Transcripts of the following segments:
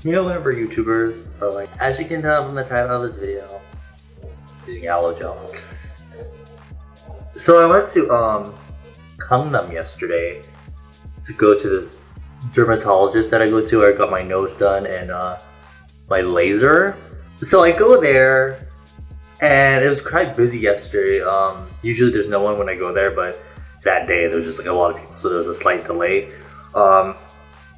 You know, whenever YouTubers are like, as you can tell from the title of this video, using aloe gel. So I went to Gangnam yesterday to go to the dermatologist that I go to. I got my nose done and my laser. So I go there, and it was quite busy yesterday. Usually there's no one when I go there, but that day there was just like a lot of people, so there was a slight delay.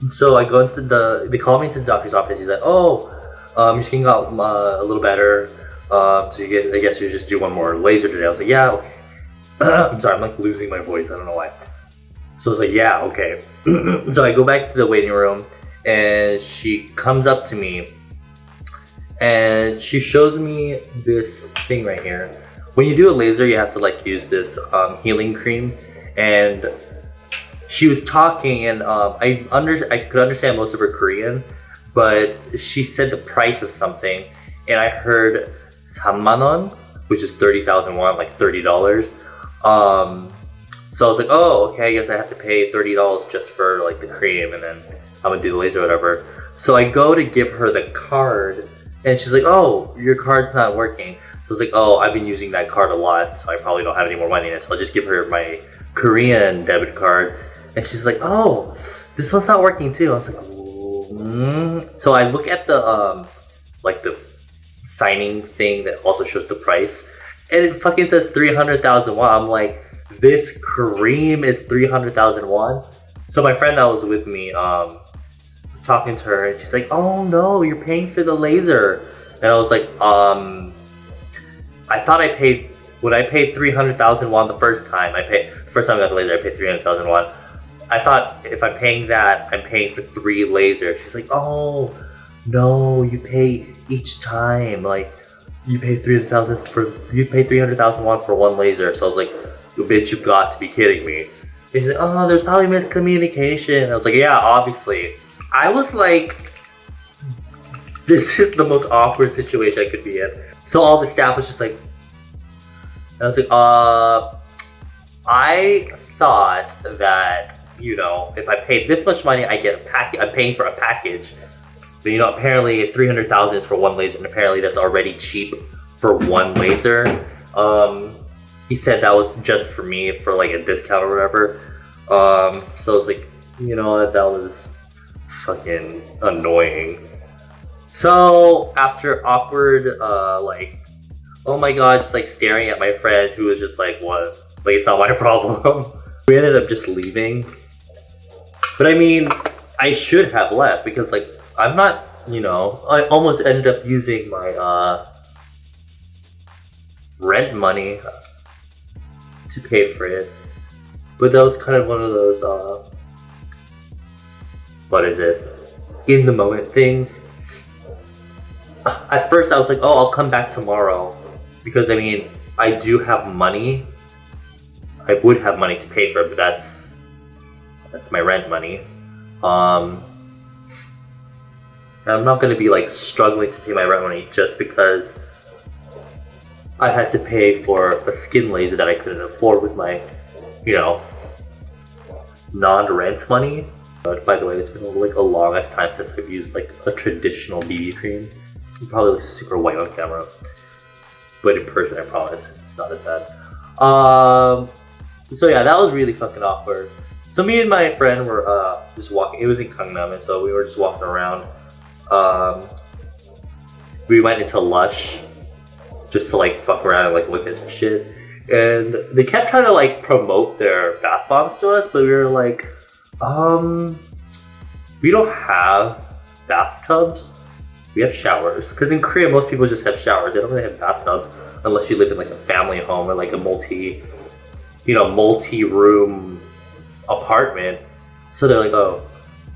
So I go into they call me into the doctor's office. He's like, oh, your skin got a little better. So I guess you just do one more laser today. I was like, yeah, okay. I'm sorry, I'm like losing my voice. I don't know why. So I was like, yeah, okay. So I go back to the waiting room, and she comes up to me, and she shows me this thing right here. When you do a laser, you have to like use this healing cream, and she was talking, and I could understand most of her Korean, but she said the price of something, and I heard 3만 원, which is 30,000 won, like $30. So I was like, oh, okay, I guess I have to pay $30 just for like the cream, and then I'm gonna do the laser or whatever. So I go to give her the card, and she's like, oh, your card's not working. So I was like, oh, I've been using that card a lot, so I probably don't have any more money in it, so I'll just give her my Korean debit card. And she's like, oh, this one's not working too. I was like, So I look at the like the signing thing that also shows the price, and it fucking says 300,000 won. I'm like, this cream is 300,000 won. So my friend that was with me was talking to her, and she's like, oh no, you're paying for the laser. And I was like, I thought when I paid 300,000 won the first time I got the laser, I paid 300,000 won. I thought if I'm paying that, I'm paying for 3 lasers. She's like, oh no, you pay each time. Like, you pay 300,000 won for 1 laser. So I was like, bitch, you've got to be kidding me. And she's like, oh, there's probably miscommunication. I was like, yeah, obviously. I was like, this is the most awkward situation I could be in. So all the staff was just like, and I was like, I thought that, you know, if I paid this much money, I get a package. I'm paying for a package. But, you know, apparently 300,000 is for 1 laser, and apparently that's already cheap for 1 laser. He said that was just for me for like a discount or whatever. So I was like, you know, that was fucking annoying. So after awkward, like, oh my god, just like staring at my friend who was just like, what? Like, it's not my problem. We ended up just leaving. But I mean, I should have left because like, I'm not, you know, I almost ended up using my rent money to pay for it. But that was kind of one of those, what is it? In the moment things. At first I was like, oh, I'll come back tomorrow. Because I mean, I do have money. I would have money to pay for it, but that's my rent money. And I'm not gonna be like struggling to pay my rent money just because I had to pay for a skin laser that I couldn't afford with my, you know, non-rent money. But by the way, it's been like a long ass time since I've used like a traditional BB cream. It probably looks super white on camera, but in person, I promise, it's not as bad. So yeah, that was really fucking awkward. So me and my friend were just walking. It was in Gangnam, and so we were just walking around. We went into Lush just to like fuck around and like look at shit. And they kept trying to like promote their bath bombs to us, but we were like, we don't have bathtubs. We have showers. Because in Korea, most people just have showers. They don't really have bathtubs unless you live in like a family home or like a multi-room apartment. So they're like, oh.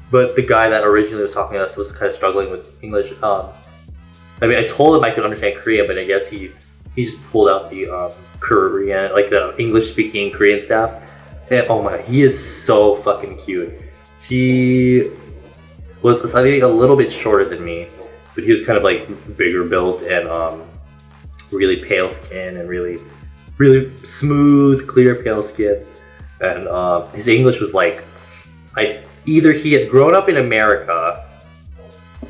But the guy that originally was talking to us was kind of struggling with English. I mean, I told him I could understand Korean, but I guess he just pulled out the Korean, like the English-speaking Korean staff. And oh my, he is so fucking cute. He was, I think, a little bit shorter than me, but he was kind of like bigger built and really pale skin and really smooth, clear, pale skin. And his English was like, either he had grown up in America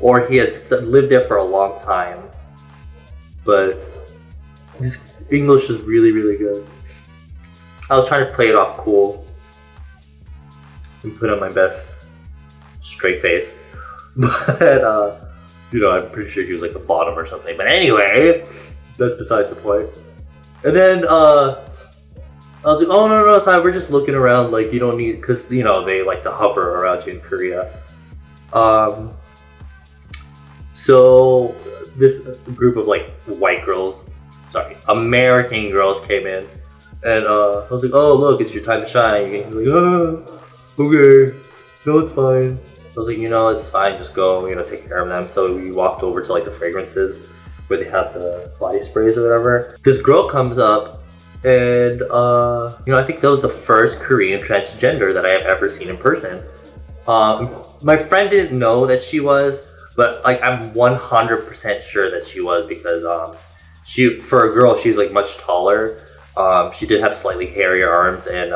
or he had lived there for a long time. But his English was really, really good. I was trying to play it off cool and put on my best straight face. But, you know, I'm pretty sure he was like a bottom or something. But anyway, that's besides the point. And then, I was like, oh, no, it's fine. We're just looking around. Like, you don't need, because, you know, they like to hover around you in Korea. So this group of like American girls came in, and I was like, oh, look, it's your time to shine. And he's like, oh, okay, no, it's fine. I was like, you know, it's fine, just go, you know, take care of them. So we walked over to like the fragrances where they have the body sprays or whatever. This girl comes up, and you know, I think that was the first Korean transgender that I have ever seen in person. My friend didn't know that she was, but like I'm 100% sure that she was, because for a girl, she's like much taller. She did have slightly hairier arms, and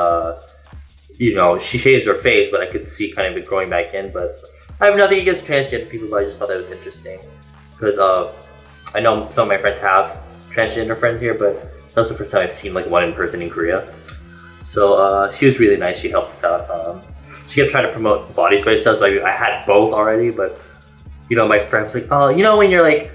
you know, she shaves her face, but I could see kind of it growing back in. But I have nothing against transgender people, but I just thought that was interesting, because I know some of my friends have transgender friends here, but that was the first time I've seen like one in person in Korea. So she was really nice. She helped us out. She kept trying to promote body spray stuff, so I had both already, but you know, my friend was like, oh, you know, when you're like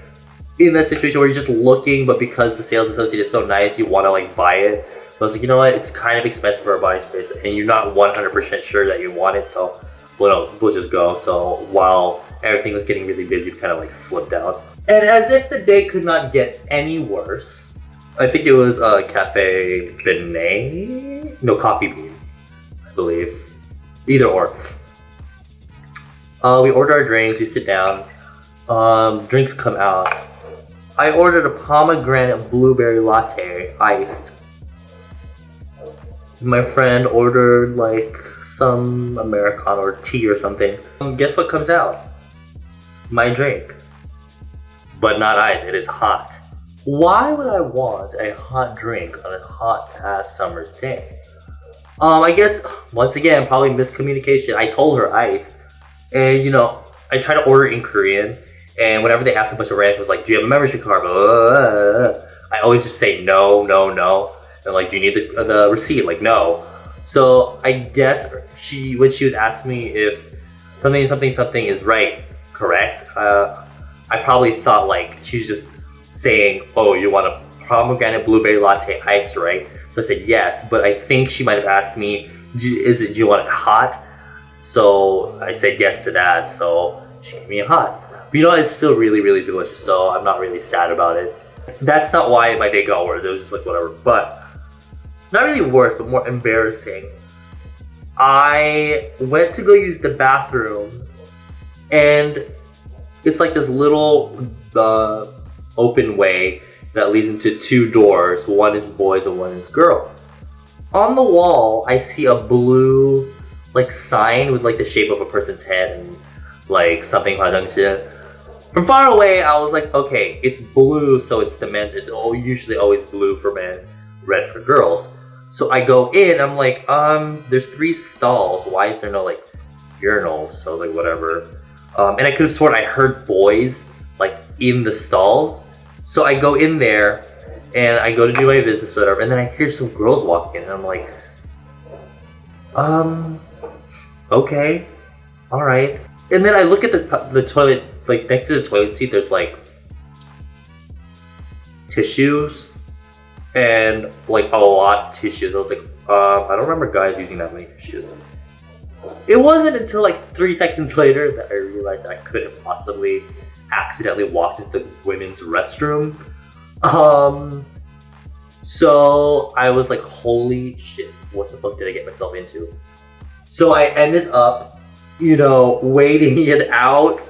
in that situation where you're just looking, but because the sales associate is so nice, you want to like buy it. But I was like, you know what, it's kind of expensive for a body spray, and you're not 100% sure that you want it, so we'll just go. So while everything was getting really busy, we kind of like slipped out. And as if the day could not get any worse, I think it was Cafe Benet? No, Coffee Bean, I believe. Either or. We order our drinks, we sit down, drinks come out. I ordered a pomegranate blueberry latte, iced. My friend ordered like some Americano or tea or something. Guess what comes out? My drink. But not ice, it is hot. Why would I want a hot drink on a hot ass summer's day? I guess, once again, probably miscommunication. I told her ice. And you know, I try to order in Korean, and whenever they ask a bunch of randoms like, do you have a membership card? I always just say no. And like, do you need the receipt? Like, no. So I guess when she was asking me if something is correct, I probably thought like she was just saying, oh, you want a pomegranate blueberry latte iced, right? So I said yes, but I think she might have asked me, do you want it hot? So I said yes to that, so she gave me a hot. But you know, it's still really, really delicious, so I'm not really sad about it. That's not why my day got worse, it was just like whatever. But, not really worse, but more embarrassing. I went to go use the bathroom, and it's like this little open way that leads into two doors. One is boys and one is girls. On the wall, I see a blue like sign with like the shape of a person's head and like something 화장실. From far away, I was like, okay, it's blue, so it's the men's. It's usually always blue for men's, red for girls. So I go in, I'm like, there's 3 stalls. Why is there no like urinals? So I was like, whatever. And I could have sworn I heard boys like in the stalls. So I go in there and I go to do my business or whatever, and then I hear some girls walk in, and I'm like, okay, all right. And then I look at the toilet, like next to the toilet seat, there's like tissues and like a lot of tissues. I was like, I don't remember guys using that many tissues. It wasn't until like 3 seconds later that I realized that I couldn't possibly accidentally walked into the women's restroom. So I was like, holy shit, what the fuck did I get myself into? So I ended up, you know, waiting it out,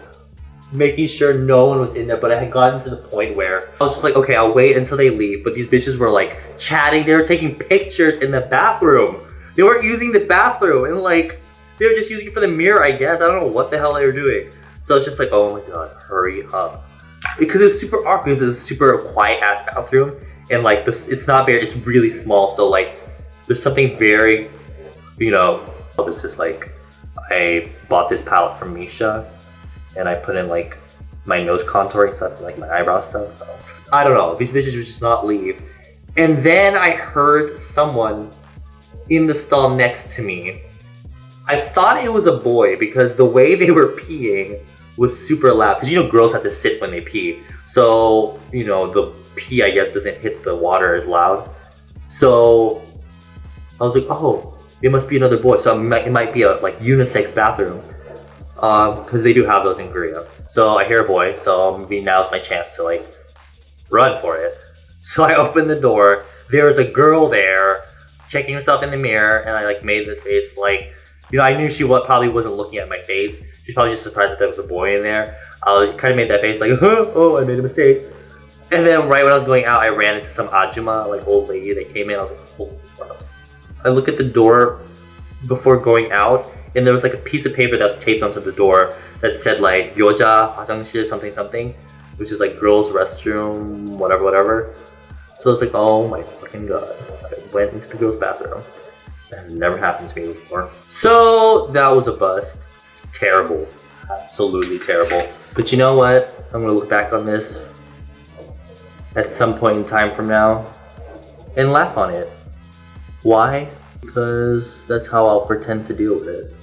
making sure no one was in there, but I had gotten to the point where I was just like, okay, I'll wait until they leave. But these bitches were like chatting, they were taking pictures in the bathroom. They weren't using the bathroom, and like, they were just using it for the mirror, I guess. I don't know what the hell they were doing. So it's just like, oh my god, hurry up. Because it was super awkward, because it's a super quiet ass bathroom, and like this, it's really small, so like there's something very, you know, this is like, I bought this palette from Misha, and I put in like my nose contouring stuff and like my eyebrow stuff. So I don't know. These bitches would just not leave. And then I heard someone in the stall next to me. I thought it was a boy because the way they were peeing was super loud. Because you know girls have to sit when they pee. So, you know, the pee I guess doesn't hit the water as loud. So I was like, oh, it must be another boy. So it might be a like unisex bathroom. Because they do have those in Korea. So I hear a boy, so maybe now's my chance to like run for it. So I open the door, there's a girl there checking herself in the mirror, and I like made the face like, you know, I knew she probably wasn't looking at my face. She's probably just surprised that there was a boy in there. I kind of made that face like, oh, I made a mistake. And then right when I was going out, I ran into some ajumma, like old lady that came in. I was like, oh, wow. I look at the door before going out, and there was like a piece of paper that was taped onto the door that said like Gyoja 화장실 something something, which is like girls restroom, whatever. So I was like, oh my fucking god. I went into the girls bathroom. That has never happened to me before. So that was a bust. Terrible. Absolutely terrible. But you know what? I'm gonna look back on this at some point in time from now and laugh on it. Why? Because that's how I'll pretend to deal with it.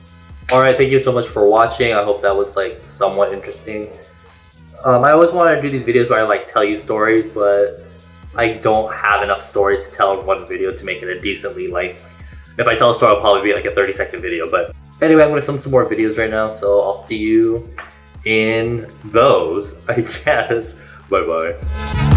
Alright, thank you so much for watching. I hope that was like somewhat interesting. I always want to do these videos where I like tell you stories, but I don't have enough stories to tell in one video to make it a decently like, if I tell a story it'll probably be like a 30-second video. But anyway, I'm going to film some more videos right now, so I'll see you in those, I guess. Bye bye.